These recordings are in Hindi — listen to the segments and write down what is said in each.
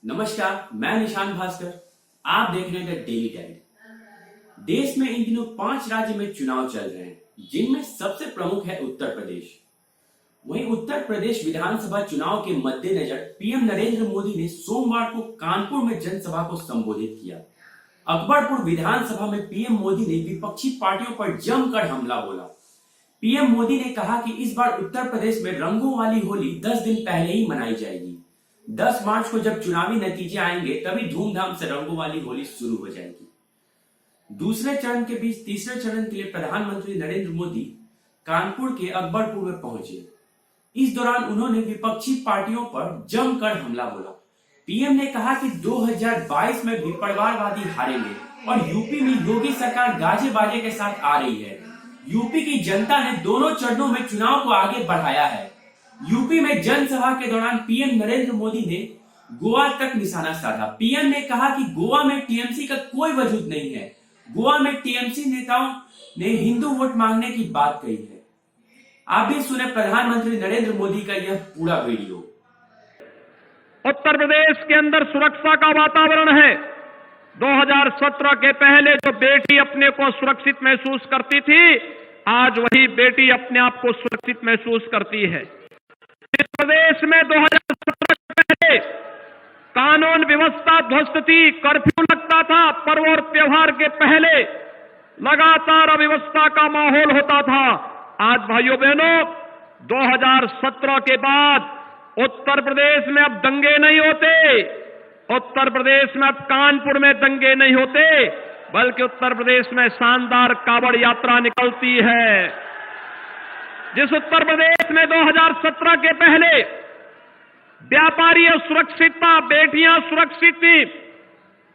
नमस्कार, मैं निशान भास्कर। आप देख रहे हैं द डेली टाइम। देश में इन दिनों 5 राज्य में चुनाव चल रहे हैं, जिनमें सबसे प्रमुख है उत्तर प्रदेश। वहीं उत्तर प्रदेश विधानसभा चुनाव के मद्देनजर पीएम नरेंद्र मोदी ने सोमवार को कानपुर में जनसभा को संबोधित किया। अकबरपुर विधानसभा में पीएम मोदी ने विपक्षी पार्टियों पर जमकर हमला बोला। पीएम मोदी ने कहा कि इस बार उत्तर प्रदेश में रंगों वाली होली 10 दिन पहले ही मनाई जाएगी। 10 मार्च को जब चुनावी नतीजे आएंगे तभी धूमधाम से रंगों वाली होली शुरू हो जाएगी। दूसरे चरण के बीच तीसरे चरण के लिए प्रधानमंत्री नरेंद्र मोदी कानपुर के अकबरपुर में पहुंचे। इस दौरान उन्होंने विपक्षी पार्टियों पर जमकर हमला बोला। पीएम ने कहा कि 2022 में भी परिवारवादी हारेंगे और यूपी में योगी सरकार गाजे बाजे के साथ आ रही है। यूपी की जनता ने दोनों चरणों में चुनाव को आगे बढ़ाया है। यूपी में जनसभा के दौरान पीएम नरेंद्र मोदी ने गोवा तक निशाना साधा। पीएम ने कहा कि गोवा में टीएमसी का कोई वजूद नहीं है। गोवा में टीएमसी नेताओं ने हिंदू वोट मांगने की बात कही है। आप भी सुने प्रधानमंत्री नरेंद्र मोदी का यह पूरा वीडियो। उत्तर प्रदेश के अंदर सुरक्षा का वातावरण है। 2017 के पहले जो बेटी अपने को सुरक्षित महसूस करती थी, आज वही बेटी अपने आप को सुरक्षित महसूस करती है। इस प्रदेश में 2017 के पहले कानून व्यवस्था ध्वस्त थी, कर्फ्यू लगता था, पर्व और त्योहार के पहले लगातार अव्यवस्था का माहौल होता था। आज भाइयों बहनों, 2017 के बाद उत्तर प्रदेश में अब दंगे नहीं होते। उत्तर प्रदेश में अब कानपुर में दंगे नहीं होते, बल्कि उत्तर प्रदेश में शानदार कावड़ यात्रा निकलती है। जिस उत्तर प्रदेश में 2017 के पहले व्यापारी सुरक्षित था, बेटियां सुरक्षित थी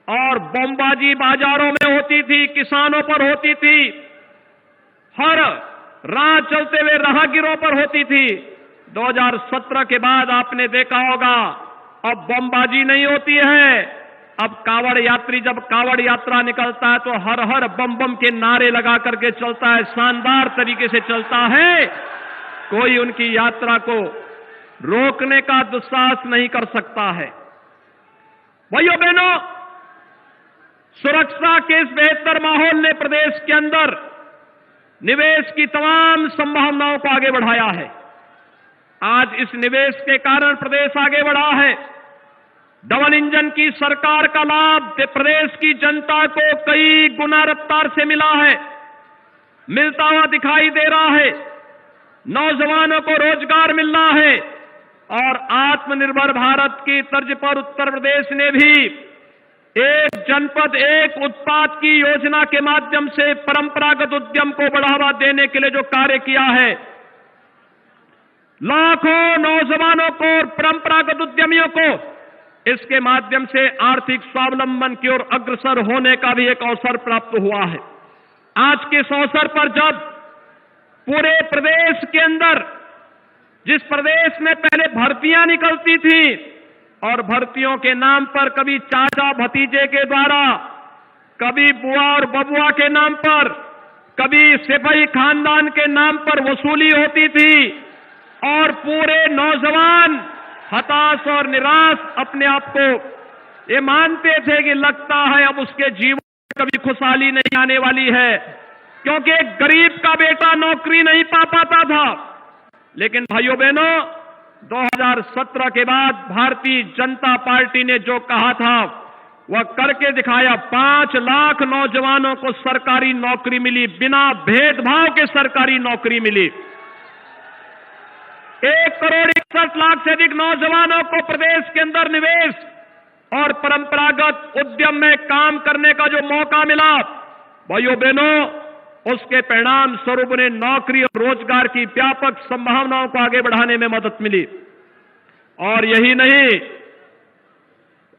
और बमबाजी बाजारों में होती थी, किसानों पर होती थी, हर राह चलते हुए राहगीरों पर होती थी। 2017 के बाद आपने देखा होगा अब बमबाजी नहीं होती है। अब कावड़ यात्री जब कावड़ यात्रा निकलता है तो हर हर बम बम के नारे लगा करके चलता है, शानदार तरीके से चलता है। कोई उनकी यात्रा को रोकने का दुस्साहस नहीं कर सकता है। भाइयों बहनों, सुरक्षा के इस बेहतर माहौल ने प्रदेश के अंदर निवेश की तमाम संभावनाओं को आगे बढ़ाया है। आज इस निवेश के कारण प्रदेश आगे बढ़ा है। डबल इंजन की सरकार का लाभ प्रदेश की जनता को कई गुना रफ्तार से मिला है, मिलता हुआ दिखाई दे रहा है। नौजवानों को रोजगार मिल रहा है और आत्मनिर्भर भारत की तर्ज पर उत्तर प्रदेश ने भी एक जनपद एक उत्पाद की योजना के माध्यम से परंपरागत उद्यम को बढ़ावा देने के लिए जो कार्य किया है, लाखों नौजवानों को और परंपरागत उद्यमियों को इसके माध्यम से आर्थिक स्वावलंबन की ओर अग्रसर होने का भी एक अवसर प्राप्त हुआ है। आज के इस अवसर पर जब पूरे प्रदेश के अंदर, जिस प्रदेश में पहले भर्तियां निकलती थी और भर्तियों के नाम पर कभी चाचा भतीजे के द्वारा, कभी बुआ और बबुआ के नाम पर, कभी सिपाही खानदान के नाम पर वसूली होती थी और पूरे नौजवान हताश और निराश अपने आप को ये मानते थे कि लगता है अब उसके जीवन में कभी खुशहाली नहीं आने वाली है, क्योंकि एक गरीब का बेटा नौकरी नहीं पा पाता था। लेकिन भाइयों बहनों, 2017 के बाद भारतीय जनता पार्टी ने जो कहा था वह करके दिखाया। 5 लाख नौजवानों को सरकारी नौकरी मिली, बिना भेदभाव के सरकारी नौकरी मिली। 1 करोड़ 61 लाख से अधिक नौजवानों को प्रदेश के अंदर निवेश और परंपरागत उद्यम में काम करने का जो मौका मिला, भाइयों बहनों, उसके परिणाम स्वरूप उन्हें नौकरी और रोजगार की व्यापक संभावनाओं को आगे बढ़ाने में मदद मिली। और यही नहीं,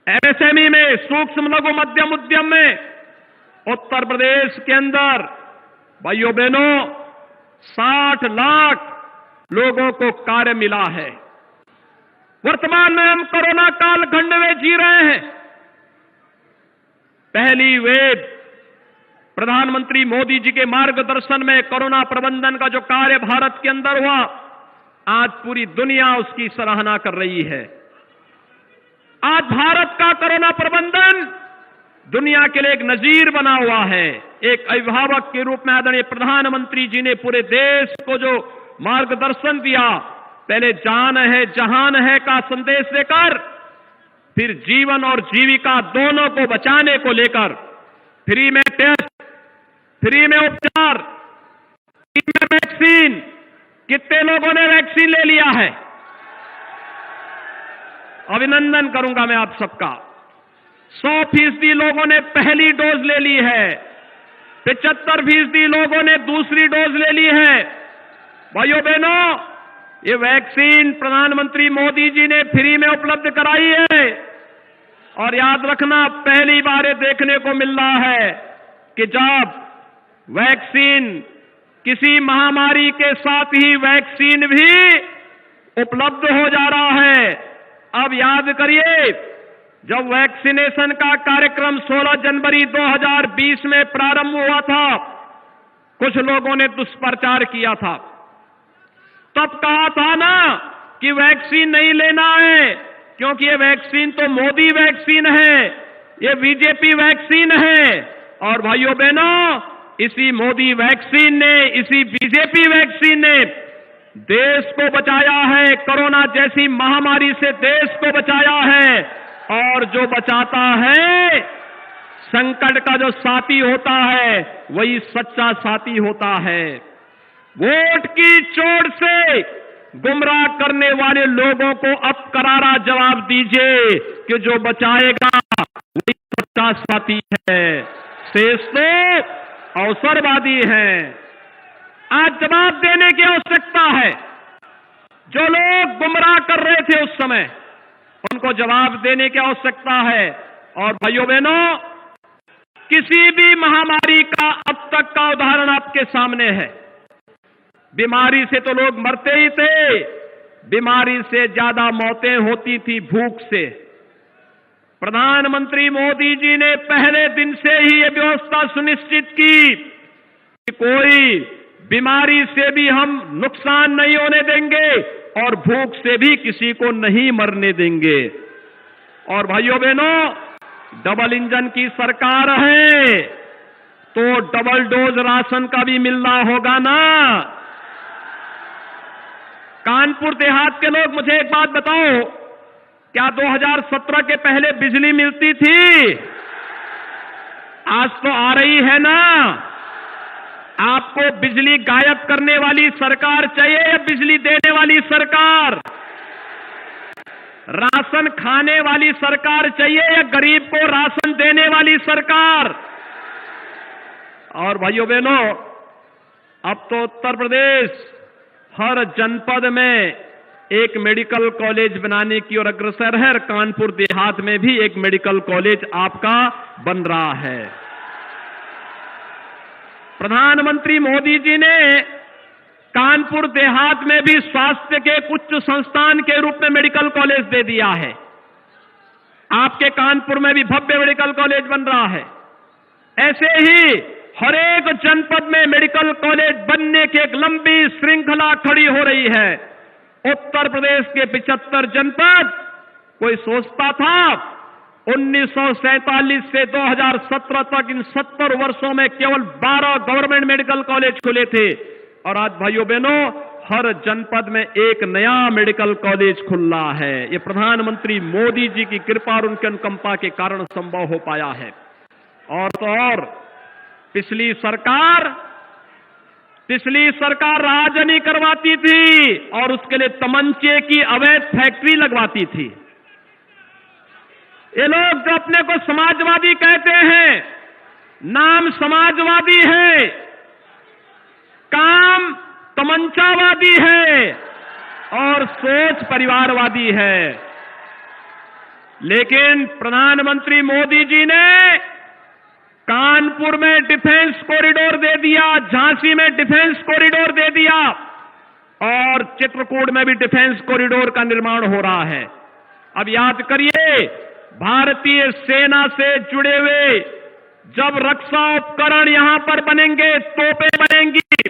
एमएसएमई में, सूक्ष्म लघु मध्यम उद्यम में उत्तर प्रदेश के अंदर भाइयों बहनों 60 लाख लोगों को कार्य मिला है। वर्तमान में हम कोरोना कालखंड में जी रहे हैं। पहली वेव प्रधानमंत्री मोदी जी के मार्गदर्शन में कोरोना प्रबंधन का जो कार्य भारत के अंदर हुआ, आज पूरी दुनिया उसकी सराहना कर रही है। आज भारत का कोरोना प्रबंधन दुनिया के लिए एक नजीर बना हुआ है। एक अभिभावक के रूप में आदरणीय प्रधानमंत्री जी ने पूरे देश को जो मार्गदर्शन दिया, पहले जान है जहान है का संदेश देकर, फिर जीवन और जीविका दोनों को बचाने को लेकर फ्री में टेस्ट, फ्री में उपचार, फ्री में वैक्सीन। कितने लोगों ने वैक्सीन ले लिया है? अभिनंदन करूंगा मैं आप सबका। 100% लोगों ने पहली डोज ले ली है, 75% लोगों ने दूसरी डोज ले ली है। भाइयों बहनों, ये वैक्सीन प्रधानमंत्री मोदी जी ने फ्री में उपलब्ध कराई है। और याद रखना, पहली बार ये देखने को मिल रहा है कि जब वैक्सीन, किसी महामारी के साथ ही वैक्सीन भी उपलब्ध हो जा रहा है। अब याद करिए, जब वैक्सीनेशन का कार्यक्रम 16 जनवरी 2020 में प्रारंभ हुआ था, कुछ लोगों ने दुष्प्रचार किया था। तब कहा था ना कि वैक्सीन नहीं लेना है, क्योंकि ये वैक्सीन तो मोदी वैक्सीन है, ये बीजेपी वैक्सीन है। और भाइयों बहनों, इसी मोदी वैक्सीन ने, इसी बीजेपी वैक्सीन ने देश को बचाया है, कोरोना जैसी महामारी से देश को बचाया है। और जो बचाता है, संकट का जो साथी होता है, वही सच्चा साथी होता है। वोट की चोट से गुमराह करने वाले लोगों को अब करारा जवाब दीजिए कि जो बचाएगा वही सच्चा साथी है, शेष तो अवसरवादी हैं। आज जवाब देने की आवश्यकता है। जो लोग गुमराह कर रहे थे उस समय, उनको जवाब देने की आवश्यकता है। और भाइयों बहनों, किसी भी महामारी का अब तक का उदाहरण आपके सामने है। बीमारी से तो लोग मरते ही थे, बीमारी से ज्यादा मौतें होती थी भूख से। प्रधानमंत्री मोदी जी ने पहले दिन से ही यह व्यवस्था सुनिश्चित की कि कोई बीमारी से भी हम नुकसान नहीं होने देंगे और भूख से भी किसी को नहीं मरने देंगे। और भाइयों बहनों, डबल इंजन की सरकार है तो डबल डोज राशन का भी मिलना होगा ना। कानपुर देहात के लोग मुझे एक बात बताओ, क्या 2017 के पहले बिजली मिलती थी? आज तो आ रही है ना। आपको बिजली गायब करने वाली सरकार चाहिए या बिजली देने वाली सरकार? राशन खाने वाली सरकार चाहिए या गरीब को राशन देने वाली सरकार? और भाइयों बहनों, अब तो उत्तर प्रदेश हर जनपद में एक मेडिकल कॉलेज बनाने की ओर अग्रसर है। कानपुर देहात में भी एक मेडिकल कॉलेज आपका बन रहा है। प्रधानमंत्री मोदी जी ने कानपुर देहात में भी स्वास्थ्य के उच्च संस्थान के रूप में मेडिकल कॉलेज दे दिया है। आपके कानपुर में भी भव्य मेडिकल कॉलेज बन रहा है। ऐसे ही हर एक जनपद में मेडिकल कॉलेज बनने की एक लंबी श्रृंखला खड़ी हो रही है। उत्तर प्रदेश के 75 जनपद, कोई सोचता था 1947 से 2017 तक इन 70 वर्षों में केवल 12 गवर्नमेंट मेडिकल कॉलेज खुले थे। और आज भाइयों बहनों, हर जनपद में एक नया मेडिकल कॉलेज खुल रहा है। ये प्रधानमंत्री मोदी जी की कृपा और उनके अनुकंपा के कारण संभव हो पाया है। और तो और पिछली सरकार राजनी करवाती थी और उसके लिए तमंचे की अवैध फैक्ट्री लगवाती थी। ये लोग जो अपने को समाजवादी कहते हैं, नाम समाजवादी है, काम तमंचावादी है और सोच परिवारवादी है। लेकिन प्रधानमंत्री मोदी जी ने कानपुर में डिफेंस कॉरिडोर दे दिया, झांसी में डिफेंस कॉरिडोर दे दिया और चित्रकूट में भी डिफेंस कॉरिडोर का निर्माण हो रहा है। अब याद करिए, भारतीय सेना से जुड़े हुए जब रक्षा उपकरण यहां पर बनेंगे, तोपें बनेंगी,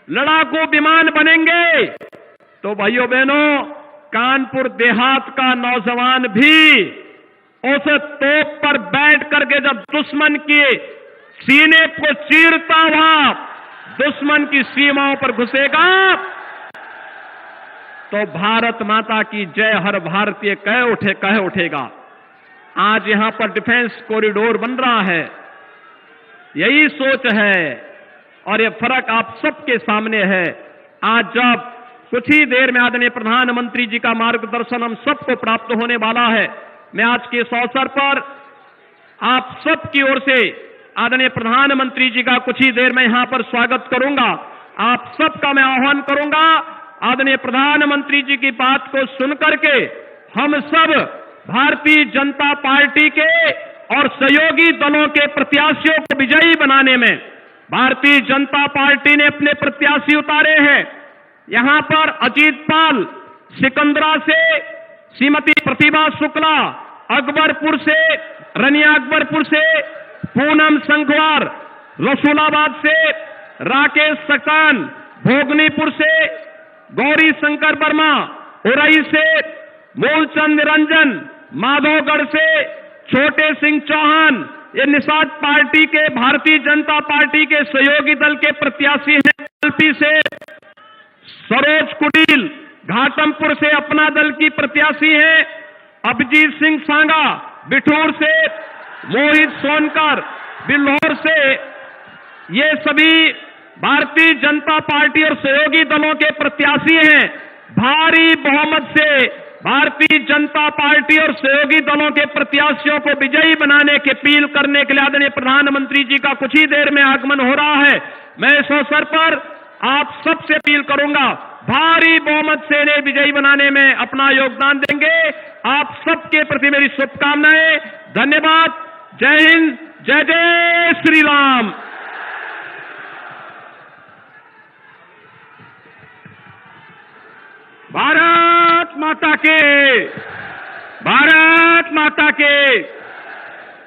लड़ाकू विमान बनेंगे, तो भाइयों बहनों, कानपुर देहात का नौजवान भी उस तोप पर बैठ करके जब दुश्मन के सीने को चीरता हुआ दुश्मन की सीमाओं पर घुसेगा तो भारत माता की जय हर भारतीय कह उठेगा। आज यहां पर डिफेंस कॉरिडोर बन रहा है, यही सोच है और ये फर्क आप सबके सामने है। आज जब कुछ ही देर में आदरणीय प्रधानमंत्री जी का मार्गदर्शन हम सबको प्राप्त होने वाला है, मैं आज के इस अवसर पर आप सबकी ओर से आदरणीय प्रधानमंत्री जी का कुछ ही देर में यहां पर स्वागत करूंगा। आप सबका मैं आह्वान करूंगा, आदरणीय प्रधानमंत्री जी की बात को सुनकर के हम सब भारतीय जनता पार्टी के और सहयोगी दलों के प्रत्याशियों को विजयी बनाने में भारतीय जनता पार्टी ने अपने प्रत्याशी उतारे हैं। यहां पर अजीत पाल सिकंदरा से, श्रीमती प्रतिभा शुक्ला अकबरपुर से, रनिया अकबरपुर से, पूनम संघवार रसूलाबाद से, राकेश सक्सेना भोगनीपुर से, गौरी शंकर वर्मा उरई से, मूलचंद निरंजन माधोगढ़ से, छोटे सिंह चौहान ये निषाद पार्टी के भारतीय जनता पार्टी के सहयोगी दल के प्रत्याशी हैं। एलपी से सरोज कुटील घाटमपुर से अपना दल की प्रत्याशी हैं। अभिजीत सिंह सांगा बिठूर से, मोहित सोनकर बिल्हौर से, ये सभी भारतीय जनता पार्टी और सहयोगी दलों के प्रत्याशी हैं। भारी बहुमत से भारतीय जनता पार्टी और सहयोगी दलों के प्रत्याशियों को विजयी बनाने की अपील करने के लिए आदरणीय प्रधानमंत्री जी का कुछ ही देर में आगमन हो रहा है। मैं इस अवसर पर आप सबसे अपील करूंगा, भारी बहुमत से इन्हें विजयी बनाने में अपना योगदान देंगे। आप सबके प्रति मेरी शुभकामनाएं। धन्यवाद। जय हिंद, जय जय श्री राम। भारत माता के, भारत माता के।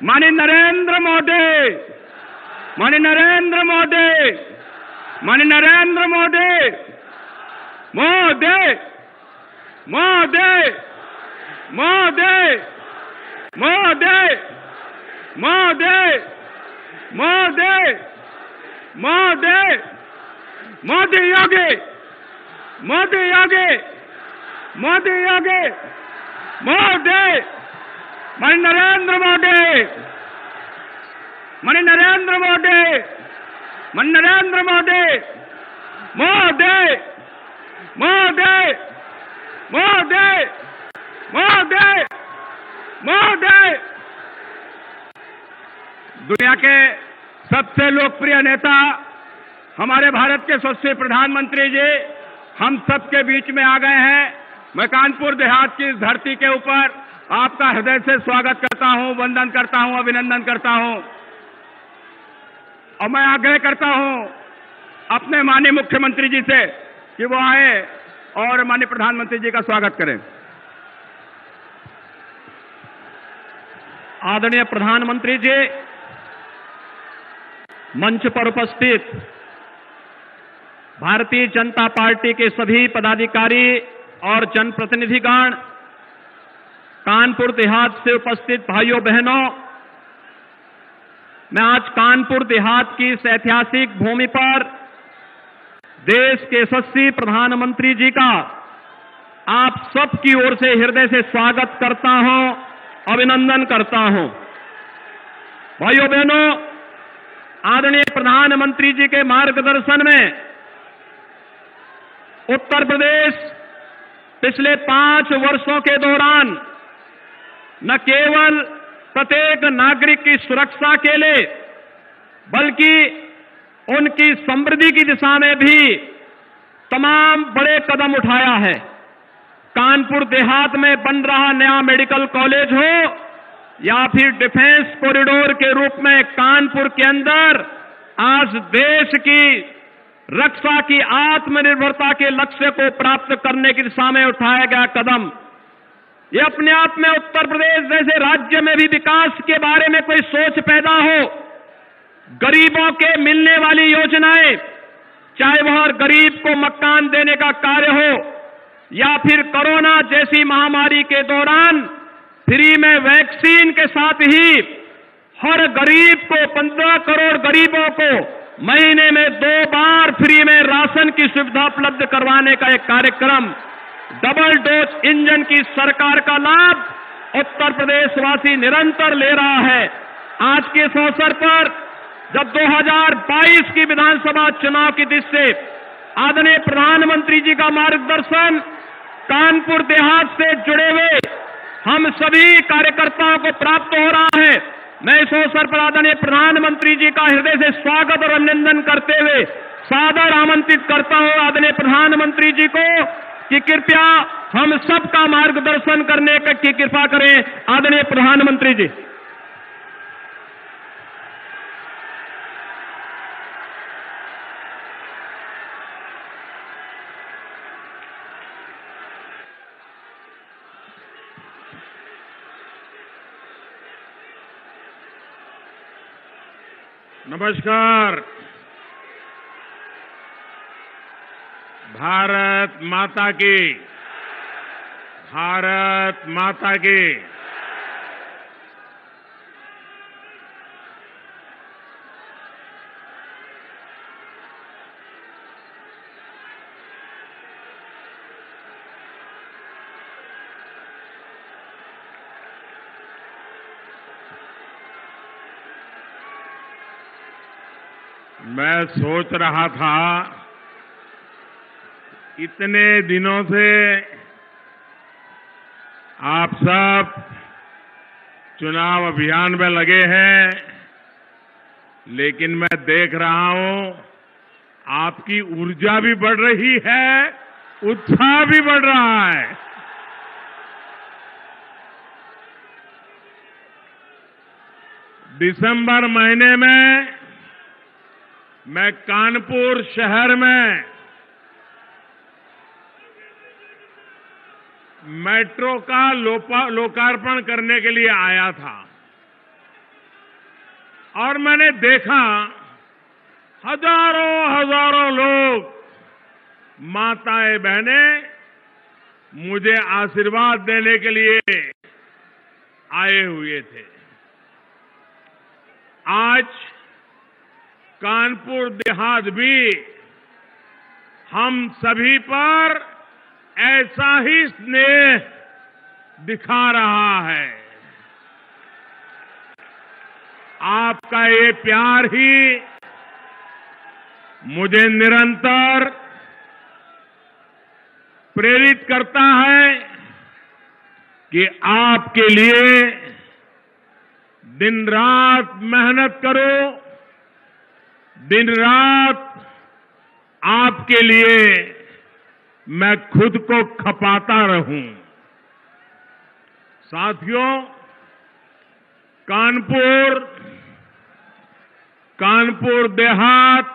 माननीय नरेंद्र मोदी, माननीय नरेंद्र मोदी, माननीय नरेंद्र मोदी, मोदी मोदी मोदी मोदी मोदी मोदी मोदी मोदी योगी, मोदी योगी, मोदी योगी, मोदी, माननीय नरेंद्र मोदी, माननीय नरेंद्र मोदी, माननीय नरेंद्र मोदी, मोदी मोदी मोदी मोदी मोदी। दुनिया के सबसे लोकप्रिय नेता हमारे भारत के यशस्वी प्रधानमंत्री जी हम सबके बीच में आ गए हैं। मैं कानपुर देहात की इस धरती के ऊपर आपका हृदय से स्वागत करता हूं, वंदन करता हूं, अभिनंदन करता हूं और मैं आग्रह करता हूं अपने माननीय मुख्यमंत्री जी से कि वो आए और माननीय प्रधानमंत्री जी का स्वागत करें। आदरणीय प्रधानमंत्री जी, मंच पर उपस्थित भारतीय जनता पार्टी के सभी पदाधिकारी और जनप्रतिनिधिगण, कानपुर देहात से उपस्थित भाइयों बहनों, मैं आज कानपुर देहात की इस ऐतिहासिक भूमि पर देश के यशस्वी प्रधानमंत्री जी का आप सबकी ओर से हृदय से स्वागत करता हूं, अभिनंदन करता हूं। भाइयों बहनों, आदरणीय प्रधानमंत्री जी के मार्गदर्शन में उत्तर प्रदेश पिछले 5 वर्षों के दौरान न केवल प्रत्येक नागरिक की सुरक्षा के लिए बल्कि उनकी समृद्धि की दिशा में भी तमाम बड़े कदम उठाया है। कानपुर देहात में बन रहा नया मेडिकल कॉलेज हो या फिर डिफेंस कॉरिडोर के रूप में कानपुर के अंदर आज देश की रक्षा की आत्मनिर्भरता के लक्ष्य को प्राप्त करने की दिशा में उठाया गया कदम, ये अपने आप में उत्तर प्रदेश जैसे राज्य में भी विकास के बारे में कोई सोच पैदा हो, गरीबों के मिलने वाली योजनाएं, चाहे वह गरीब को मकान देने का कार्य हो या फिर कोरोना जैसी महामारी के दौरान फ्री में वैक्सीन के साथ ही हर गरीब को 15 करोड़ गरीबों को महीने में 2 बार फ्री में राशन की सुविधा उपलब्ध करवाने का एक कार्यक्रम, डबल डोज इंजन की सरकार का लाभ उत्तर प्रदेश वासी निरंतर ले रहा है। आज के इस अवसर पर जब 2022 की विधानसभा चुनाव की दृष्टि से आदरणीय प्रधानमंत्री जी का मार्गदर्शन कानपुर देहात से जुड़े हुए हम सभी कार्यकर्ताओं को प्राप्त हो रहा है, मैं इस अवसर पर आदरणीय प्रधानमंत्री जी का हृदय से स्वागत और अभिनंदन करते हुए सादर आमंत्रित करता हूं आदरणीय प्रधानमंत्री जी को कि कृपया हम सबका मार्गदर्शन करने की कृपा करें। आदरणीय प्रधानमंत्री जी। नमस्कार। भारत माता की, भारत माता की। मैं सोच रहा था इतने दिनों से आप सब चुनाव अभियान में लगे हैं, लेकिन मैं देख रहा हूं आपकी ऊर्जा भी बढ़ रही है, उत्साह भी बढ़ रहा है। दिसंबर महीने में मैं कानपुर शहर में मेट्रो का लोकार्पण करने के लिए आया था और मैंने देखा हजारों लोग, माताएं बहनें मुझे आशीर्वाद देने के लिए आए हुए थे। आज कानपुर देहात भी हम सभी पर ऐसा ही स्नेह दिखा रहा है। आपका ये प्यार ही मुझे निरंतर प्रेरित करता है कि आपके लिए दिन रात मेहनत करो, दिन रात आपके लिए मैं खुद को खपाता रहूं। साथियों, कानपुर देहात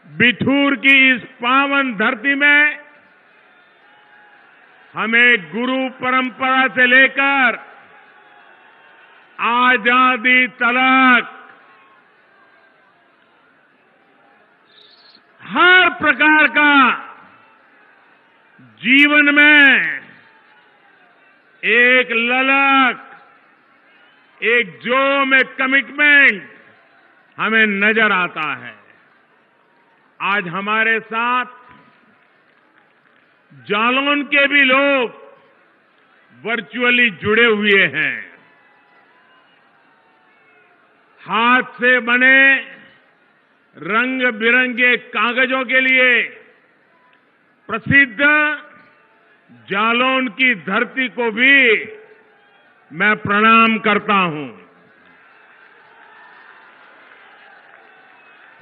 बिठूर की इस पावन धरती में हमें गुरु परंपरा से लेकर आजादी तक हर प्रकार का जीवन में एक ललक, एक जोम, एक कमिटमेंट हमें नजर आता है। आज हमारे साथ जालौन के भी लोग वर्चुअली जुड़े हुए हैं। हाथ से बने रंग बिरंगे कागजों के लिए प्रसिद्ध जालौन की धरती को भी मैं प्रणाम करता हूं।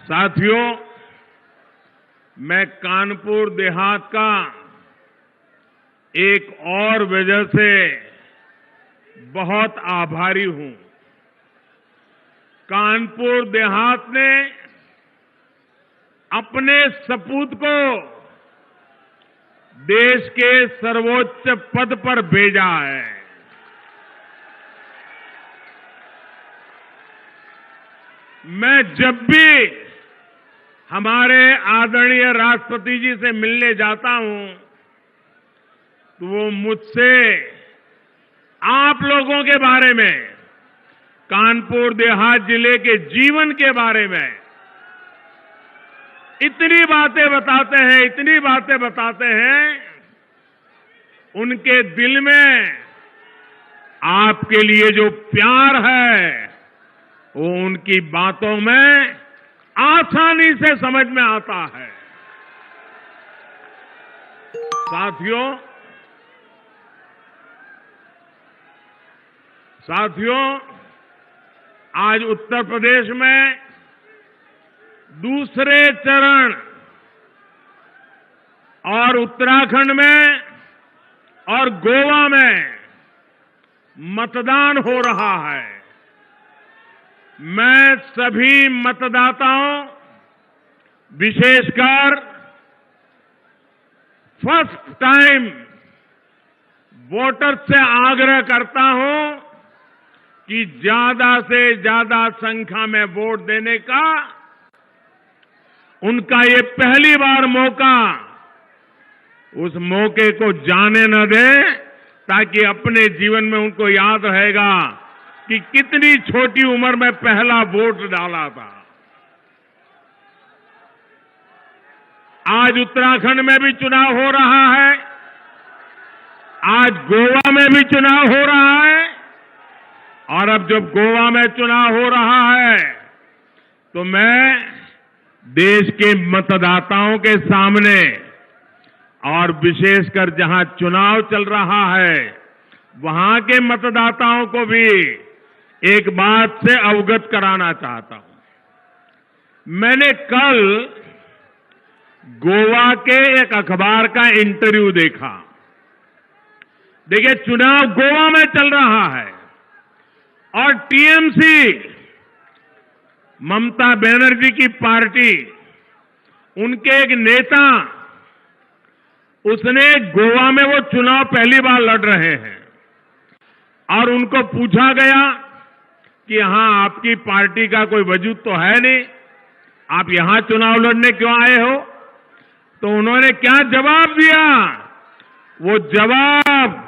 साथियों, मैं कानपुर देहात का एक और वजह से बहुत आभारी हूं। कानपुर देहात ने अपने सपूत को देश के सर्वोच्च पद पर भेजा है। मैं जब भी हमारे आदरणीय राष्ट्रपति जी से मिलने जाता हूं तो वो मुझसे आप लोगों के बारे में, कानपुर देहात जिले के जीवन के बारे में इतनी बातें बताते हैं, उनके दिल में आपके लिए जो प्यार है वो उनकी बातों में आसानी से समझ में आता है। साथियों, आज उत्तर प्रदेश में दूसरे चरण और उत्तराखंड में और गोवा में मतदान हो रहा है। मैं सभी मतदाताओं, विशेषकर फर्स्ट टाइम वोटर्स से आग्रह करता हूं कि ज्यादा से ज्यादा संख्या में वोट देने का उनका ये पहली बार मौका, उस मौके को जाने न दें, ताकि अपने जीवन में उनको याद रहेगा कि कितनी छोटी उम्र में पहला वोट डाला था। आज उत्तराखंड में भी चुनाव हो रहा है, आज गोवा में भी चुनाव हो रहा है, और अब जब गोवा में चुनाव हो रहा है तो मैं देश के मतदाताओं के सामने, और विशेषकर जहां चुनाव चल रहा है वहां के मतदाताओं को भी एक बात से अवगत कराना चाहता हूं। मैंने कल गोवा के एक अखबार का इंटरव्यू देखा। देखिए, चुनाव गोवा में चल रहा है और टीएमसी, ममता बनर्जी की पार्टी, उनके एक नेता, उसने गोवा में वो चुनाव पहली बार लड़ रहे हैं और उनको पूछा गया कि यहां आपकी पार्टी का कोई वजूद तो है नहीं, आप यहां चुनाव लड़ने क्यों आए हो? तो उन्होंने क्या जवाब दिया? वो जवाब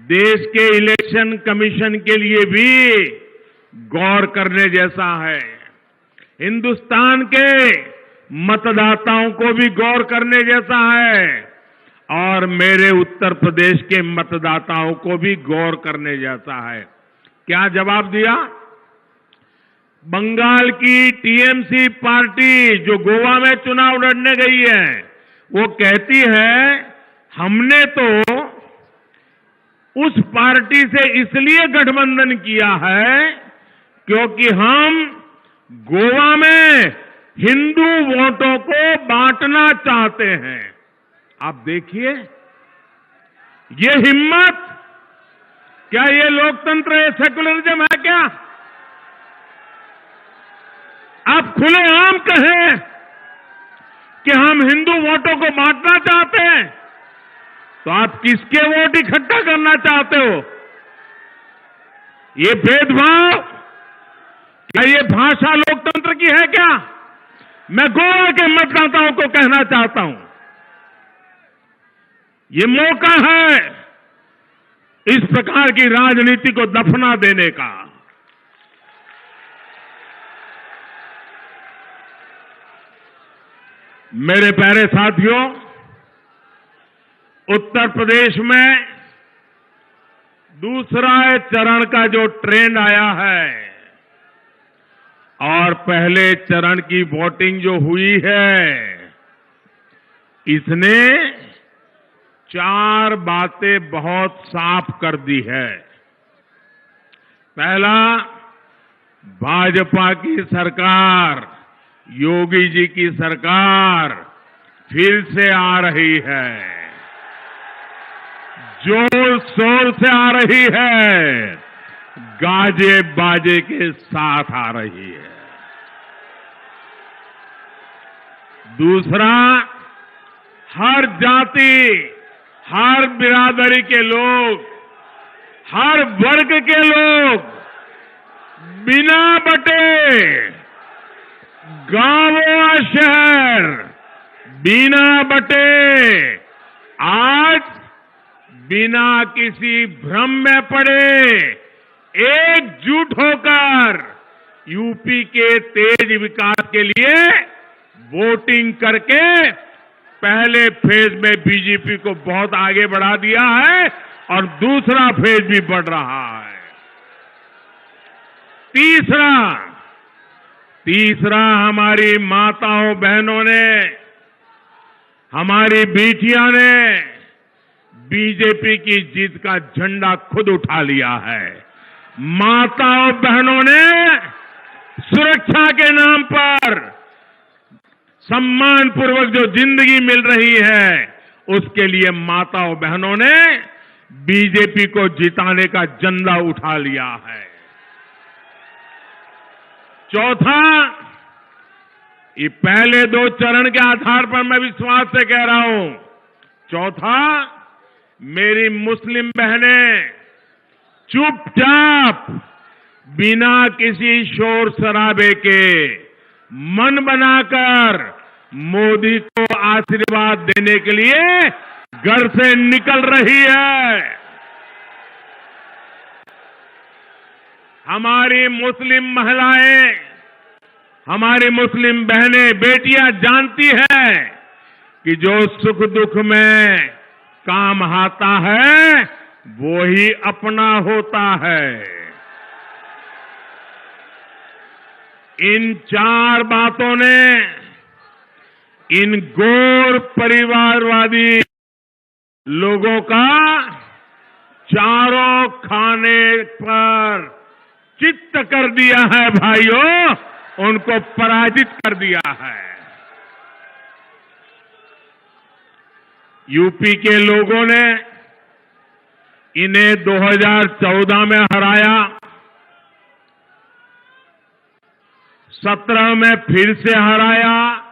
देश के इलेक्शन कमीशन के लिए भी गौर करने जैसा है, हिंदुस्तान के मतदाताओं को भी गौर करने जैसा है, और मेरे उत्तर प्रदेश के मतदाताओं को भी गौर करने जैसा है। क्या जवाब दिया? बंगाल की टीएमसी पार्टी जो गोवा में चुनाव लड़ने गई है, वो कहती है हमने तो उस पार्टी से इसलिए गठबंधन किया है क्योंकि हम गोवा में हिंदू वोटों को बांटना चाहते हैं। आप देखिए, ये हिम्मत, क्या ये लोकतंत्र है, सेकुलरिज्म है क्या? आप खुलेआम कहें कि हम हिंदू वोटों को बांटना चाहते हैं, तो आप किसके वोट इकट्ठा करना चाहते हो? ये भेदभाव, क्या ये भाषा लोकतंत्र की है क्या? मैं गोवा के मतदाताओं को कहना चाहता हूं, ये मौका है इस प्रकार की राजनीति को दफना देने का। मेरे प्यारे साथियों, उत्तर प्रदेश में दूसरा चरण का जो ट्रेंड आया है और पहले चरण की वोटिंग जो हुई है, इसने 4 बातें बहुत साफ कर दी है। पहला, भाजपा की सरकार, योगी जी की सरकार फिर से आ रही है, जोर शोर से आ रही है, गाजे बाजे के साथ आ रही है। दूसरा, हर जाति, हर बिरादरी के लोग, हर वर्ग के लोग बिना बटे, गांव और शहर बिना बटे आज बिना किसी भ्रम में पड़े एकजुट होकर यूपी के तेज विकास के लिए वोटिंग करके पहले फेज में बीजेपी को बहुत आगे बढ़ा दिया है और दूसरा फेज भी बढ़ रहा है। तीसरा हमारी माताओं बहनों ने, हमारी बेटियां ने बीजेपी की जीत का झंडा खुद उठा लिया है। माताओं बहनों ने सुरक्षा के नाम पर सम्मानपूर्वक जो जिंदगी मिल रही है उसके लिए माताओं बहनों ने बीजेपी को जिताने का झंडा उठा लिया है। चौथा, ये पहले 2 चरण के आधार पर मैं विश्वास से कह रहा हूं। चौथा, मेरी मुस्लिम बहनें चुपचाप बिना किसी शोर शराबे के मन बनाकर मोदी को आशीर्वाद देने के लिए घर से निकल रही है। हमारी मुस्लिम महिलाएं, हमारी मुस्लिम बहनें, बेटियां जानती हैं कि जो सुख दुख में काम आता है वो ही अपना होता है। इन 4 बातों ने इन गौर परिवारवादी लोगों का चारों खाने पर चित्त कर दिया है भाइयों, उनको पराजित कर दिया है। यूपी के लोगों ने इन्हें 2014 में हराया, 17 में फिर से हराया,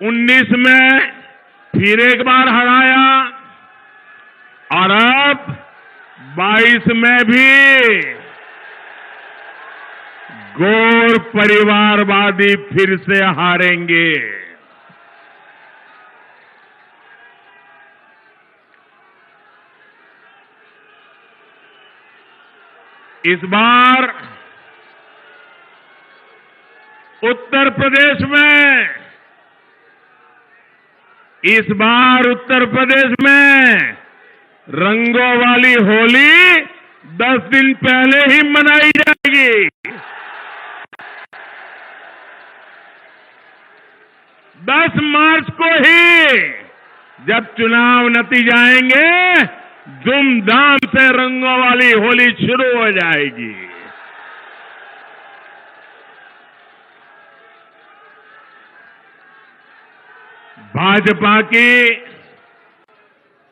19 में फिर एक बार हराया और अब 22 में भी गौर परिवारवादी फिर से हारेंगे। इस बार उत्तर प्रदेश में रंगों वाली होली 10 दिन पहले ही मनाई जाएगी। 10 मार्च को ही जब चुनाव नतीजे आएंगे, धूमधाम से रंगों वाली होली शुरू हो जाएगी। भाजपा की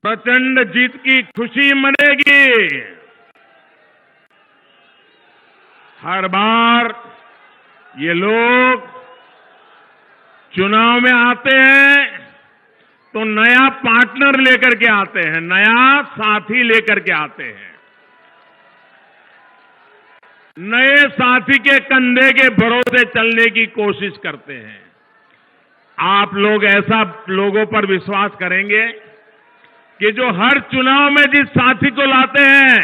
प्रचंड जीत की खुशी मनेगी। हर बार ये लोग चुनाव में आते हैं तो नया पार्टनर लेकर के आते हैं, नया साथी लेकर के आते हैं। नए साथी के कंधे के भरोसे चलने की कोशिश करते हैं। आप लोग ऐसा लोगों पर विश्वास करेंगे कि जो हर चुनाव में जिस साथी को लाते हैं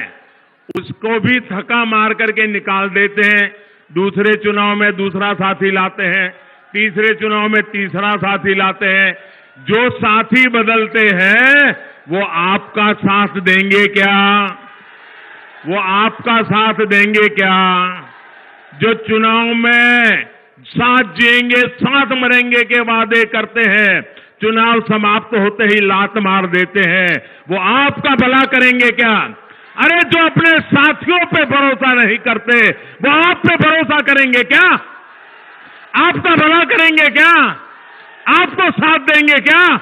उसको भी धक्का मार करके निकाल देते हैं, दूसरे चुनाव में दूसरा साथी लाते हैं, तीसरे चुनाव में तीसरा साथी लाते हैं। जो साथी बदलते हैं वो आपका साथ देंगे क्या? वो आपका साथ देंगे क्या? जो चुनाव में साथ जिएंगे साथ मरेंगे के वादे करते हैं, चुनाव समाप्त होते ही लात मार देते हैं, वो आपका भला करेंगे क्या? अरे जो अपने साथियों पे भरोसा नहीं करते वो आप पे भरोसा करेंगे क्या? आपका भला करेंगे क्या? आपको साथ देंगे क्या?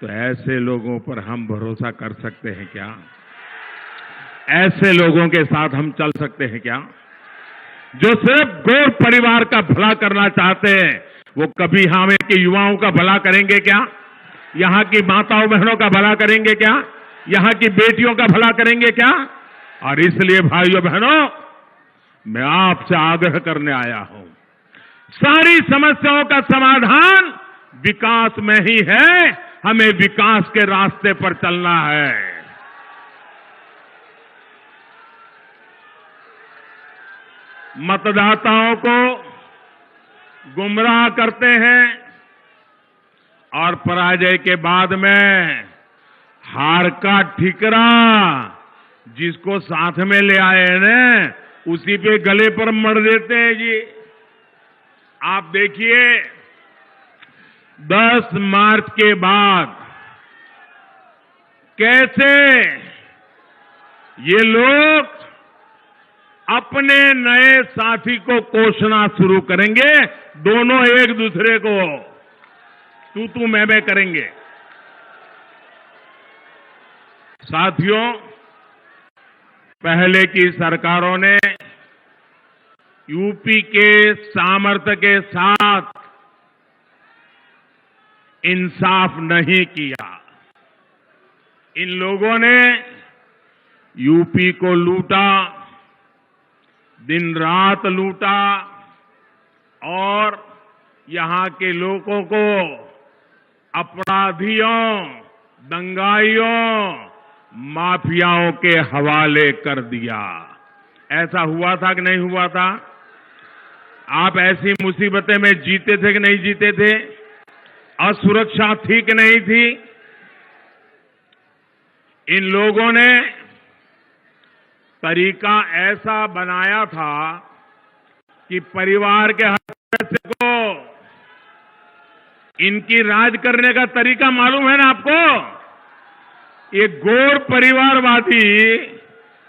तो ऐसे लोगों पर हम भरोसा कर सकते हैं क्या? ऐसे लोगों के साथ हम चल सकते हैं क्या? जो सिर्फ गौर परिवार का भला करना चाहते हैं, वो कभी हमें के युवाओं का भला करेंगे क्या? यहां की माताओं बहनों का भला करेंगे क्या? यहां की बेटियों का भला करेंगे क्या? और इसलिए भाइयों बहनों, मैं आपसे आग्रह करने आया हूं, सारी समस्याओं का समाधान विकास में ही है, हमें विकास के रास्ते पर चलना है। मतदाताओं को गुमराह करते हैं और पराजय के बाद में हार का ठिकरा जिसको साथ में ले आए हैं ना, उसी पे गले पर मर देते हैं जी। आप देखिए 10 मार्च के बाद कैसे ये लोग अपने नए साथी को कोसना शुरू करेंगे, दोनों एक दूसरे को तू मैं करेंगे। साथियों, पहले की सरकारों ने यूपी के सामर्थ्य के साथ इंसाफ नहीं किया। इन लोगों ने यूपी को लूटा, दिन रात लूटा और यहां के लोगों को अपराधियों, दंगाइयों, माफियाओं के हवाले कर दिया। ऐसा हुआ था कि नहीं हुआ था? आप ऐसी मुसीबतें में जीते थे कि नहीं जीते थे? असुरक्षा थी कि नहीं थी? इन लोगों ने तरीका ऐसा बनाया था कि परिवार के हर सदस्य को इनकी राज करने का तरीका मालूम है ना आपको? ये गोर परिवारवादी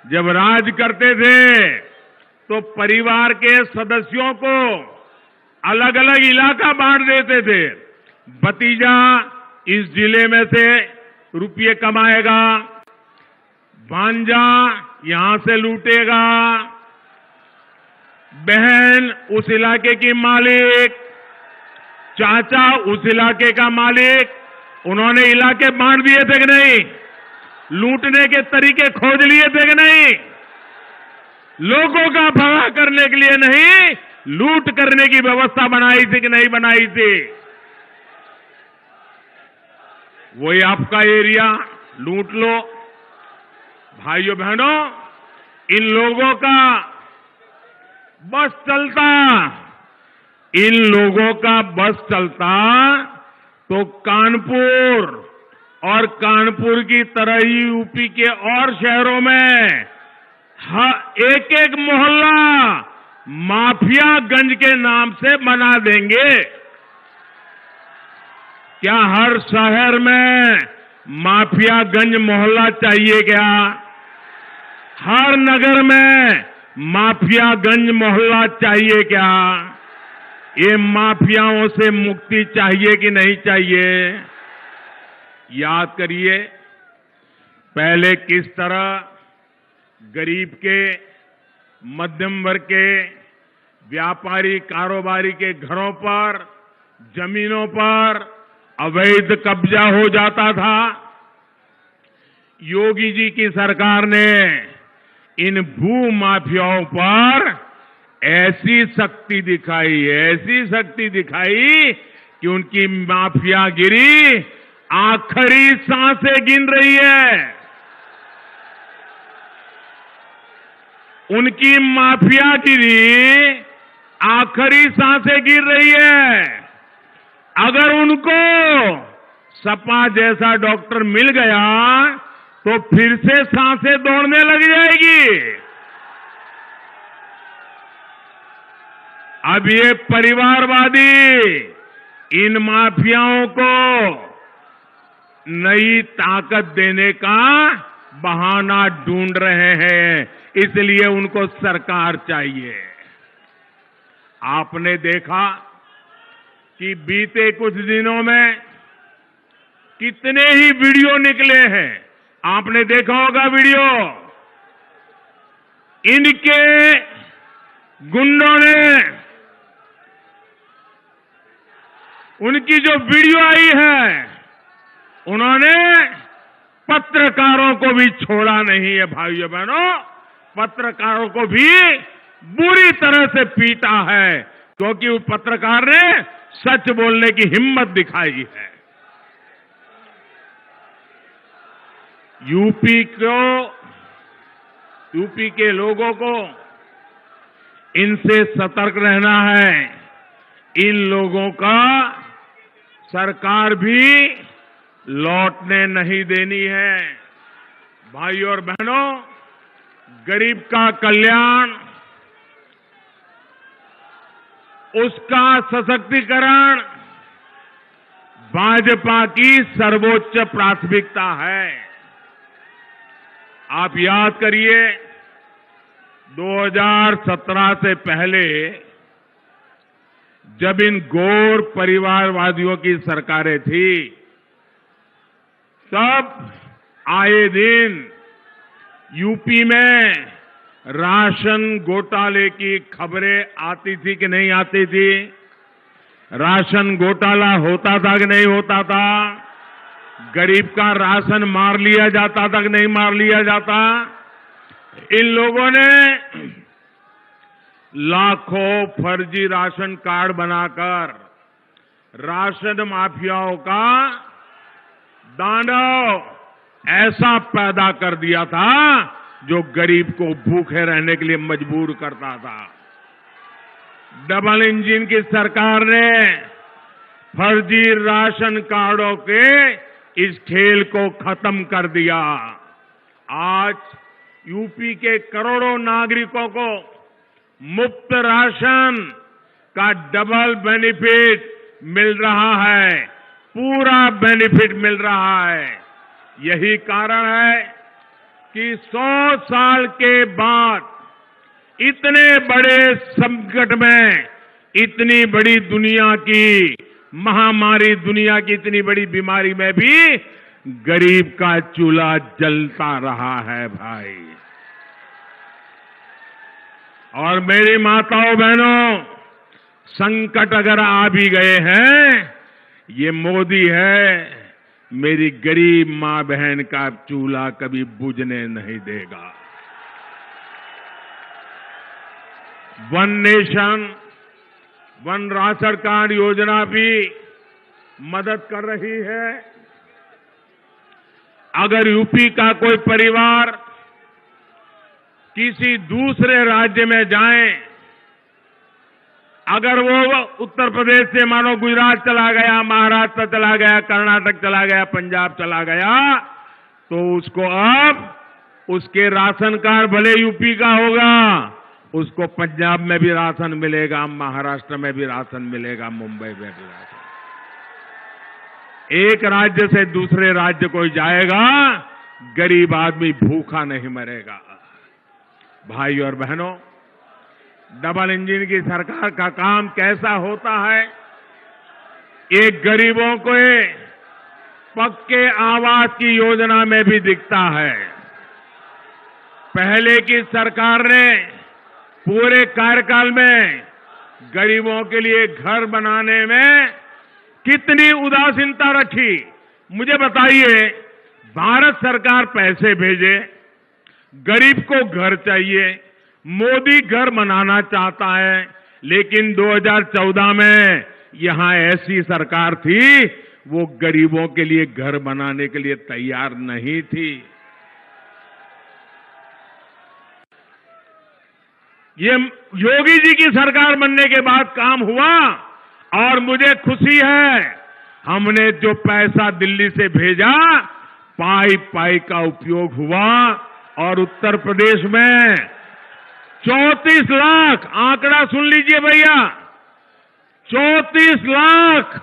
जब राज करते थे तो परिवार के सदस्यों को अलग अलग इलाका बांट देते थे। भतीजा इस जिले में से रुपये कमाएगा, भांजा यहां से लूटेगा, बहन उस इलाके की मालिक, चाचा उस इलाके का मालिक। उन्होंने इलाके बांट दिए थे कि नहीं? लूटने के तरीके खोज लिए थे कि नहीं? लोगों का भला करने के लिए नहीं, लूट करने की व्यवस्था बनाई थी कि नहीं बनाई थी? वही आपका एरिया लूट लो। भाइयों बहनों, इन लोगों का बस चलता, इन लोगों का बस चलता तो कानपुर और कानपुर की तरह ही यूपी के और शहरों में एक एक मोहल्ला माफियागंज के नाम से बना देंगे। क्या हर शहर में माफियागंज मोहल्ला चाहिए क्या? हर नगर में माफियागंज मोहल्ला चाहिए क्या? ये माफियाओं से मुक्ति चाहिए कि नहीं चाहिए? याद करिए पहले किस तरह गरीब के, मध्यम वर्ग के, व्यापारी कारोबारी के घरों पर, जमीनों पर अवैध कब्जा हो जाता था। योगी जी की सरकार ने इन भू माफियाओं पर ऐसी शक्ति दिखाई कि उनकी माफियागिरी आखिरी सांसें गिन रही है। उनकी माफियागिरी आखिरी सांसें गिर रही है। अगर उनको सपा जैसा डॉक्टर मिल गया तो फिर से सांसें दौड़ने लग जाएगी। अब ये परिवारवादी इन माफियाओं को नई ताकत देने का बहाना ढूंढ रहे हैं, इसलिए उनको सरकार चाहिए। आपने देखा कि बीते कुछ दिनों में कितने ही वीडियो निकले हैं। आपने देखा होगा वीडियो, इनके गुंडों ने उनकी जो वीडियो आई है, उन्होंने पत्रकारों को भी छोड़ा नहीं है। भाइयों बहनों, पत्रकारों को भी बुरी तरह से पीटा है, क्योंकि उस पत्रकार ने सच बोलने की हिम्मत दिखाई है। यूपी के लोगों को इनसे सतर्क रहना है। इन लोगों का सरकार भी लौटने नहीं देनी है। भाइयों और बहनों, गरीब का कल्याण, उसका सशक्तिकरण भाजपा की सर्वोच्च प्राथमिकता है। आप याद करिए, 2017 से पहले जब इन गौर परिवारवादियों की सरकारें थी, तब आए दिन यूपी में राशन घोटाले की खबरें आती थी कि नहीं आती थी? राशन घोटाला होता था कि नहीं होता था? गरीब का राशन मार लिया जाता था कि नहीं मार लिया जाता? इन लोगों ने लाखों फर्जी राशन कार्ड बनाकर राशन माफियाओं का दांडव ऐसा पैदा कर दिया था जो गरीब को भूखे रहने के लिए मजबूर करता था। डबल इंजन की सरकार ने फर्जी राशन कार्डों के इस खेल को खत्म कर दिया। आज यूपी के करोड़ों नागरिकों को मुफ्त राशन का डबल बेनिफिट मिल रहा है, पूरा बेनिफिट मिल रहा है। यही कारण है कि 100 साल के बाद इतने बड़े संकट में, इतनी बड़ी दुनिया की महामारी, दुनिया की इतनी बड़ी बीमारी में भी गरीब का चूल्हा जलता रहा है भाई। और मेरी माताओं बहनों, संकट अगर आ भी गए हैं, ये मोदी है, मेरी गरीब मां बहन का चूल्हा कभी बुझने नहीं देगा। One nation one ration card योजना भी मदद कर रही है। अगर यूपी का कोई परिवार किसी दूसरे राज्य में जाए, अगर वो उत्तर प्रदेश से मानो गुजरात चला गया, महाराष्ट्र चला गया, कर्नाटक चला गया, पंजाब चला गया, तो उसको अब उसके राशन कार्ड भले यूपी का होगा, उसको पंजाब में भी राशन मिलेगा, महाराष्ट्र में भी राशन मिलेगा, मुंबई में भी राशन। एक राज्य से दूसरे राज्य कोई जाएगा, गरीब आदमी भूखा नहीं मरेगा। भाई और बहनों, डबल इंजन की सरकार का काम कैसा होता है? एक गरीबों को पक्के आवास की योजना में भी दिखता है। पहले की सरकार ने पूरे कार्यकाल में गरीबों के लिए घर बनाने में कितनी उदासीनता रखी। मुझे बताइए, भारत सरकार पैसे भेजे, गरीब को घर चाहिए, मोदी घर बनाना चाहता है, लेकिन 2014 में यहां ऐसी सरकार थी, वो गरीबों के लिए घर बनाने के लिए तैयार नहीं थी। ये योगी जी की सरकार बनने के बाद काम हुआ और मुझे खुशी है, हमने जो पैसा दिल्ली से भेजा, पाई पाई का उपयोग हुआ और उत्तर प्रदेश में 34 लाख, आंकड़ा सुन लीजिए भैया, 34 लाख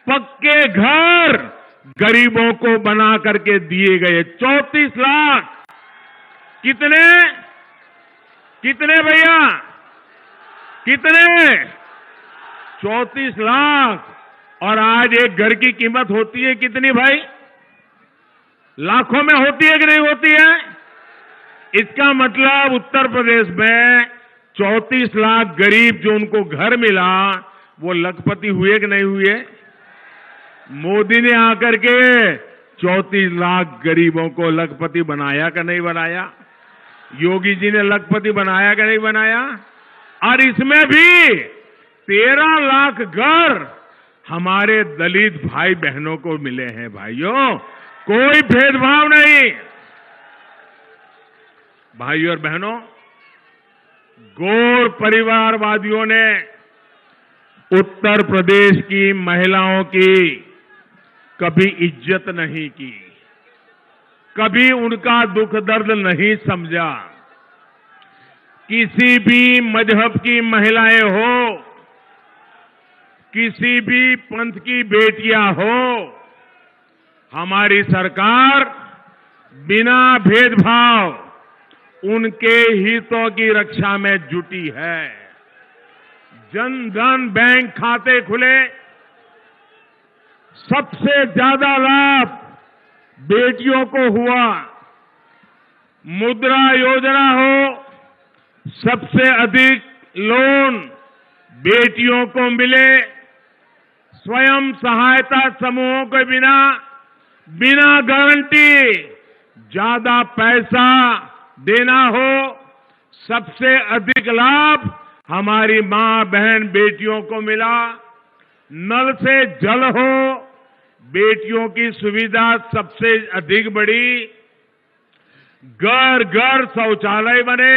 पक्के घर गरीबों को बना करके दिए गए। 34 लाख। कितने कितने भैया, कितने? 34 लाख। और आज एक घर की कीमत होती है कितनी भाई? लाखों में होती है कि नहीं होती है? इसका मतलब उत्तर प्रदेश में 34 लाख गरीब जो उनको घर मिला, वो लखपति हुए कि नहीं हुए? मोदी ने आकर के 34 लाख गरीबों को लखपति बनाया कि नहीं बनाया? योगी जी ने लखपति बनाया कि नहीं बनाया? और इसमें भी 13 लाख घर हमारे दलित भाई बहनों को मिले हैं। भाइयों, कोई भेदभाव नहीं। भाइयों और बहनों, गौर परिवारवादियों ने उत्तर प्रदेश की महिलाओं की कभी इज्जत नहीं की, कभी उनका दुख दर्द नहीं समझा। किसी भी मजहब की महिलाएं हो, किसी भी पंथ की बेटियां हो, हमारी सरकार बिना भेदभाव उनके हितों की रक्षा में जुटी है। जन धन बैंक खाते खुले, सबसे ज्यादा लाभ बेटियों को हुआ। मुद्रा योजना हो, सबसे अधिक लोन बेटियों को मिले। स्वयं सहायता समूहों के बिना गारंटी ज्यादा पैसा देना हो, सबसे अधिक लाभ हमारी मां बहन बेटियों को मिला। नल से जल हो, बेटियों की सुविधा सबसे अधिक बढ़ी। घर घर शौचालय बने,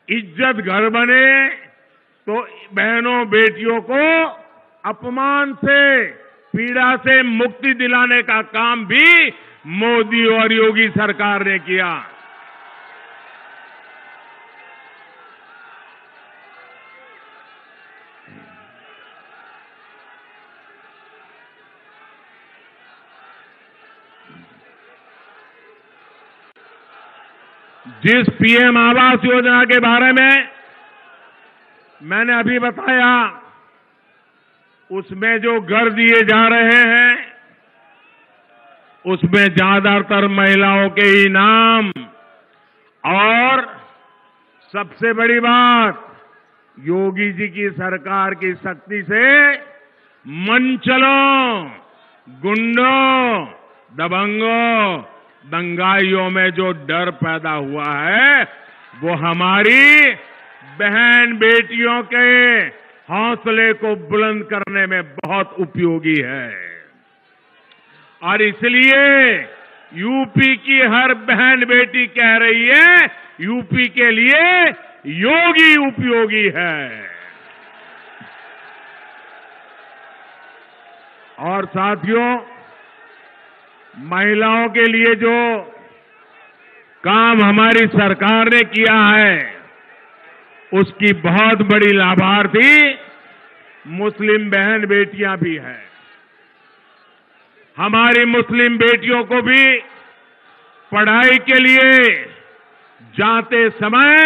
इज्जत घर बने, तो बहनों बेटियों को अपमान से, पीड़ा से मुक्ति दिलाने का काम भी मोदी और योगी सरकार ने किया। जिस पीएम आवास योजना के बारे में मैंने अभी बताया, उसमें जो घर दिए जा रहे हैं, उसमें ज्यादातर महिलाओं के ही नाम। और सबसे बड़ी बात, योगी जी की सरकार की शक्ति से मनचलों, गुंडों, दबंगों, दंगाइयों में जो डर पैदा हुआ है, वो हमारी बहन बेटियों के हौसले को बुलंद करने में बहुत उपयोगी है। और इसलिए यूपी की हर बहन बेटी कह रही है, यूपी के लिए योगी उपयोगी है। और साथियों, महिलाओं के लिए जो काम हमारी सरकार ने किया है, उसकी बहुत बड़ी लाभार्थी मुस्लिम बहन बेटियां भी हैं। हमारी मुस्लिम बेटियों को भी पढ़ाई के लिए जाते समय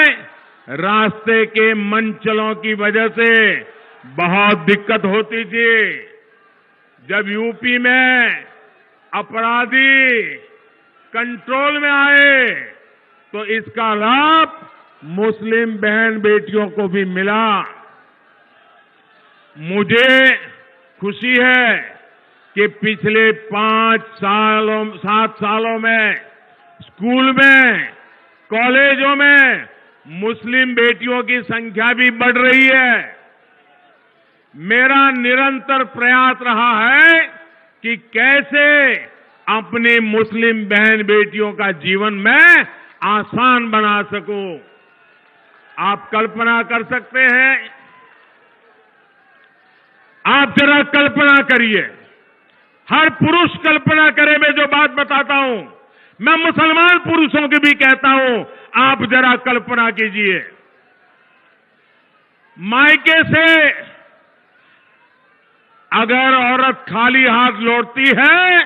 रास्ते के मनचलों की वजह से बहुत दिक्कत होती थी। जब यूपी में अपराधी कंट्रोल में आए, तो इसका लाभ मुस्लिम बहन बेटियों को भी मिला। मुझे खुशी है कि पिछले 7 सालों में स्कूल में, कॉलेजों में मुस्लिम बेटियों की संख्या भी बढ़ रही है। मेरा निरंतर प्रयास रहा है कि कैसे अपनी मुस्लिम बहन बेटियों का जीवन मैं आसान बना सकूं। आप कल्पना कर सकते हैं, आप जरा कल्पना करिए, हर पुरुष कल्पना करे। मैं जो बात बताता हूं, मैं मुसलमान पुरुषों की भी कहता हूं, आप जरा कल्पना कीजिए, मायके से अगर औरत खाली हाथ लौटती है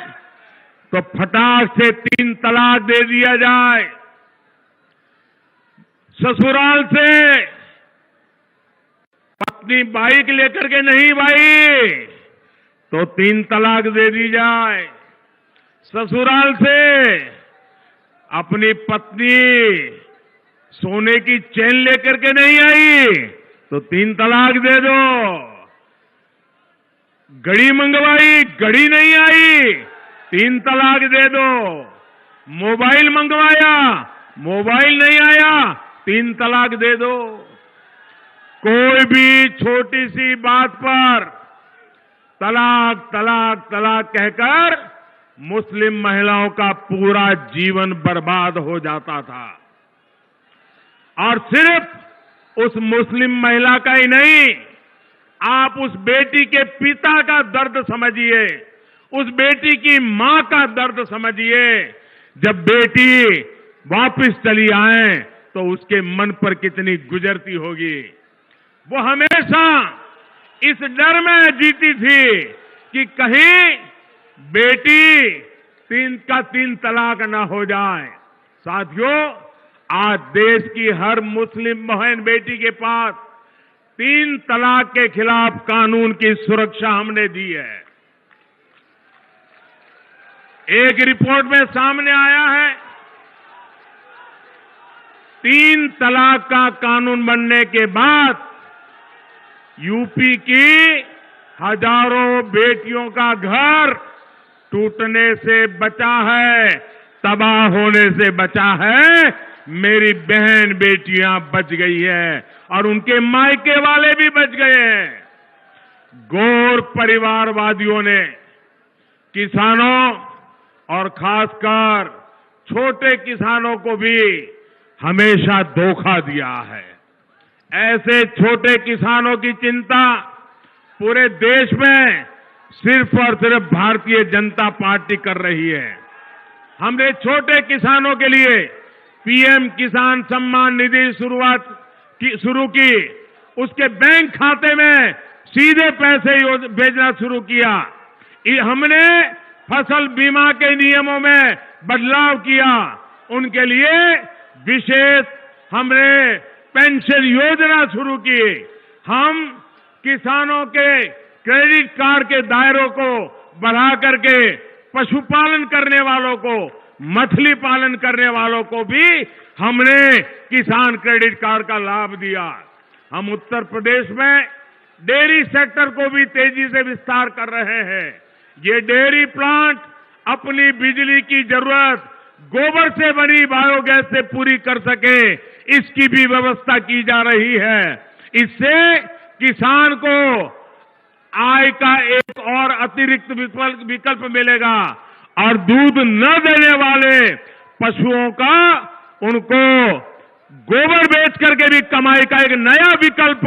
तो फटाक से 3 तलाक दे दिया जाए। ससुराल से पत्नी बाइक लेकर के नहीं भाई, तो 3 तलाक दे दी जाए। ससुराल से अपनी पत्नी सोने की चेन लेकर के नहीं आई, तो 3 तलाक दे दो। घड़ी मंगवाई, घड़ी नहीं आई, 3 तलाक दे दो। मोबाइल मंगवाया, मोबाइल नहीं आया, 3 तलाक दे दो। कोई भी छोटी सी बात पर तलाक तलाक तलाक कहकर मुस्लिम महिलाओं का पूरा जीवन बर्बाद हो जाता था। और सिर्फ उस मुस्लिम महिला का ही नहीं, आप उस बेटी के पिता का दर्द समझिए, उस बेटी की मां का दर्द समझिए। जब बेटी वापस चली आए तो उसके मन पर कितनी गुजरती होगी। वो हमेशा इस डर में जीती थी कि कहीं बेटी तीन तलाक न हो जाए। साथियों, आज देश की हर मुस्लिम बहन बेटी के पास 3 तलाक के खिलाफ कानून की सुरक्षा हमने दी है। एक रिपोर्ट में सामने आया है, 3 तलाक का कानून बनने के बाद यूपी की हजारों बेटियों का घर टूटने से बचा है, तबाह होने से बचा है। मेरी बहन बेटियां बच गई है और उनके मायके वाले भी बच गए हैं। गौर परिवारवादियों ने किसानों और खासकर छोटे किसानों को भी हमेशा धोखा दिया है। ऐसे छोटे किसानों की चिंता पूरे देश में सिर्फ और सिर्फ भारतीय जनता पार्टी कर रही है। हमने छोटे किसानों के लिए पीएम किसान सम्मान निधि शुरू की, उसके बैंक खाते में सीधे पैसे भेजना शुरू किया। हमने फसल बीमा के नियमों में बदलाव किया, उनके लिए विशेष हमने पेंशन योजना शुरू की। हम किसानों के क्रेडिट कार्ड के दायरों को बढ़ा करके पशुपालन करने वालों को, मछली पालन करने वालों को भी हमने किसान क्रेडिट कार्ड का लाभ दिया। हम उत्तर प्रदेश में डेयरी सेक्टर को भी तेजी से विस्तार कर रहे हैं। ये डेयरी प्लांट अपनी बिजली की जरूरत गोबर से बनी बायोगैस से पूरी कर सके, इसकी भी व्यवस्था की जा रही है। इससे किसान को आय का एक और अतिरिक्त विकल्प मिलेगा और दूध न देने वाले पशुओं का उनको गोबर बेच करके भी कमाई का एक नया विकल्प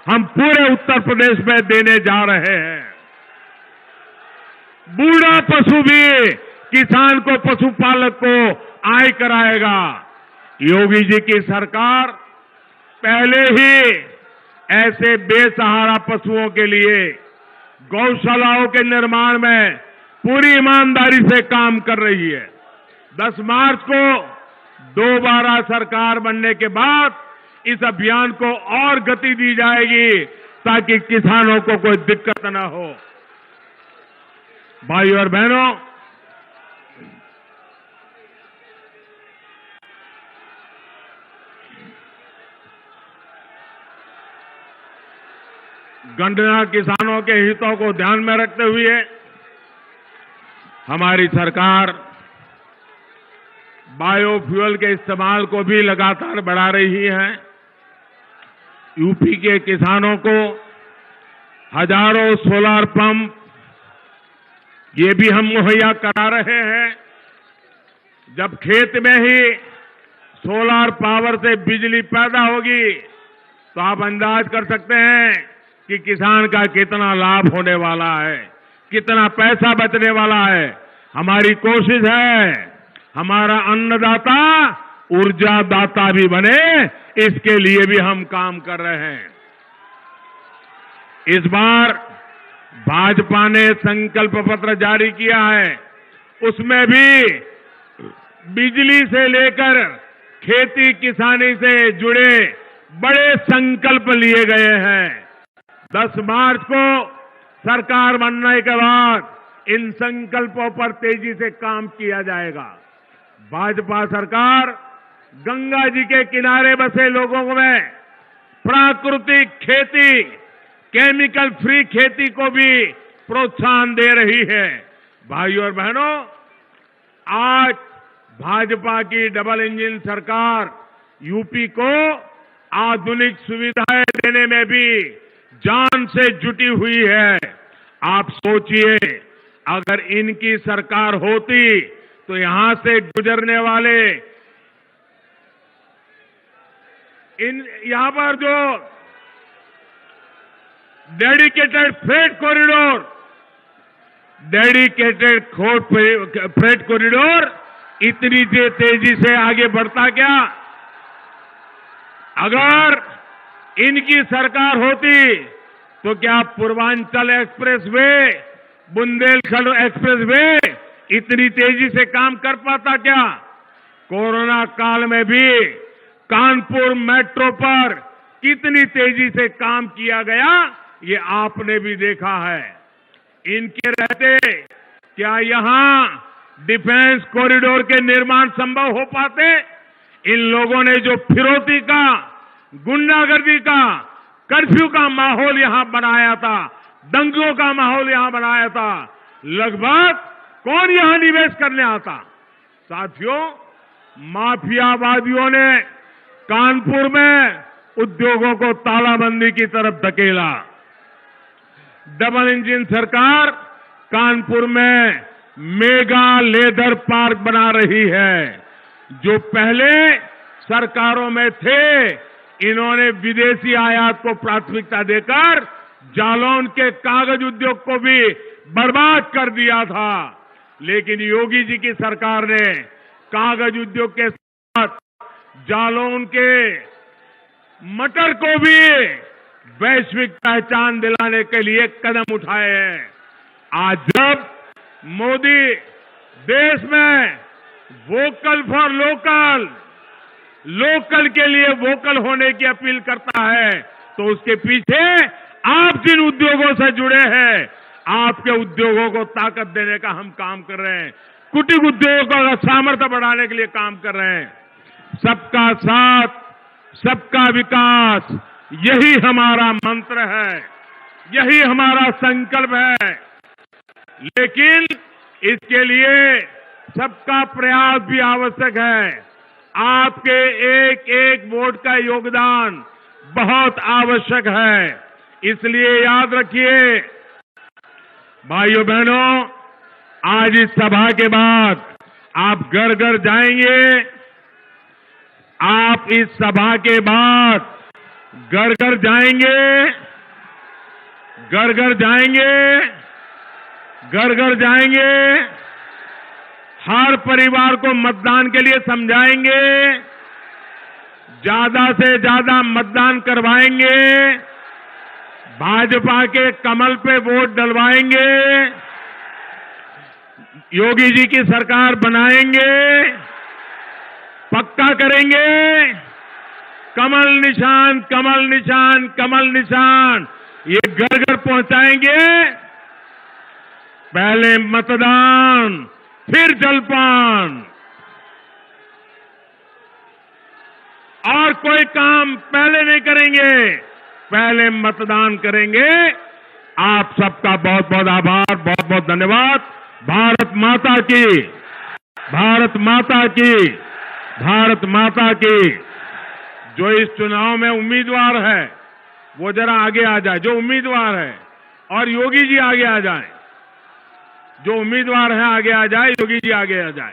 हम पूरे उत्तर प्रदेश में देने जा रहे हैं। बूढ़ा पशु भी किसान को, पशुपालक को आय कराएगा। योगी जी की सरकार पहले ही ऐसे बेसहारा पशुओं के लिए गौशालाओं के निर्माण में पूरी ईमानदारी से काम कर रही है। 10 मार्च को दोबारा सरकार बनने के बाद इस अभियान को और गति दी जाएगी ताकि किसानों को कोई दिक्कत न हो। भाइयों और बहनों, गन्ना किसानों के हितों को ध्यान में रखते हुए हमारी सरकार बायोफ्यूल के इस्तेमाल को भी लगातार बढ़ा रही है। यूपी के किसानों को हजारों सोलर पंप ये भी हम मुहैया करा रहे हैं। जब खेत में ही सोलर पावर से बिजली पैदा होगी तो आप अंदाज कर सकते हैं कि किसान का कितना लाभ होने वाला है, कितना पैसा बचने वाला है। हमारी कोशिश है हमारा अन्नदाता ऊर्जा दाता भी बने, इसके लिए भी हम काम कर रहे हैं। इस बार भाजपा ने संकल्प पत्र जारी किया है, उसमें भी बिजली से लेकर खेती किसानी से जुड़े बड़े संकल्प लिए गए हैं। 10 मार्च को सरकार बनने के बाद इन संकल्पों पर तेजी से काम किया जाएगा। भाजपा सरकार गंगा जी के किनारे बसे लोगों में प्राकृतिक खेती, केमिकल फ्री खेती को भी प्रोत्साहन दे रही है। भाइयों और बहनों, आज भाजपा की डबल इंजन सरकार यूपी को आधुनिक सुविधाएं देने में भी जान से जुटी हुई है। आप सोचिए, अगर इनकी सरकार होती तो यहां से गुजरने वाले यहां पर जो डेडिकेटेड फ्रेट कॉरिडोर इतनी तेजी से आगे बढ़ता क्या? अगर इनकी सरकार होती तो क्या पूर्वांचल एक्सप्रेसवे, बुंदेलखंड एक्सप्रेसवे इतनी तेजी से काम कर पाता क्या? कोरोना काल में भी कानपुर मेट्रो पर कितनी तेजी से काम किया गया, ये आपने भी देखा है। इनके रहते क्या यहां डिफेंस कॉरिडोर के निर्माण संभव हो पाते? इन लोगों ने जो फिरौती का, गुंडागर्दी का, कर्फ्यू का माहौल यहां बनाया था, दंगों का माहौल यहां बनाया था, लगभग कौन यहां निवेश करने आता? साथियों, माफियावादियों ने कानपुर में उद्योगों को तालाबंदी की तरफ धकेला। डबल इंजन सरकार कानपुर में मेगा लेदर पार्क बना रही है। जो पहले सरकारों में थे, इन्होंने विदेशी आयात को प्राथमिकता देकर जालौन के कागज उद्योग को भी बर्बाद कर दिया था। लेकिन योगी जी की सरकार ने कागज उद्योग के साथ जालौन के मटर को भी वैश्विक पहचान दिलाने के लिए कदम उठाए हैं। आज जब मोदी देश में वोकल फॉर लोकल, लोकल के लिए वोकल होने की अपील करता है, तो उसके पीछे आप जिन उद्योगों से जुड़े हैं, आपके उद्योगों को ताकत देने का हम काम कर रहे हैं। कुटीर उद्योगों का सामर्थ्य बढ़ाने के लिए काम कर रहे हैं। सबका साथ, सबका विकास, यही हमारा मंत्र है, यही हमारा संकल्प है। लेकिन इसके लिए सबका प्रयास भी आवश्यक है। आपके एक एक वोट का योगदान बहुत आवश्यक है। इसलिए याद रखिए भाइयों बहनों, आज इस सभा के बाद आप घर घर जाएंगे। आप इस सभा के बाद घर घर जाएंगे, घर घर जाएंगे, घर घर जाएंगे, हर परिवार को मतदान के लिए समझाएंगे, ज्यादा से ज्यादा मतदान करवाएंगे, भाजपा के कमल पे वोट डलवाएंगे, योगी जी की सरकार बनाएंगे, पक्का करेंगे। कमल निशान, कमल निशान, कमल निशान, ये घर घर पहुंचाएंगे। पहले मतदान, फिर जलपान, और कोई काम पहले नहीं करेंगे, पहले मतदान करेंगे। आप सबका बहुत बहुत आभार, बहुत बहुत धन्यवाद। भारत माता की, भारत माता की, भारत माता की। जो इस चुनाव में उम्मीदवार है वो जरा आगे आ जाए, जो उम्मीदवार है, और योगी जी आगे आ जाए। जो उम्मीदवार है आगे आ जाए, योगी जी आगे आ जाए।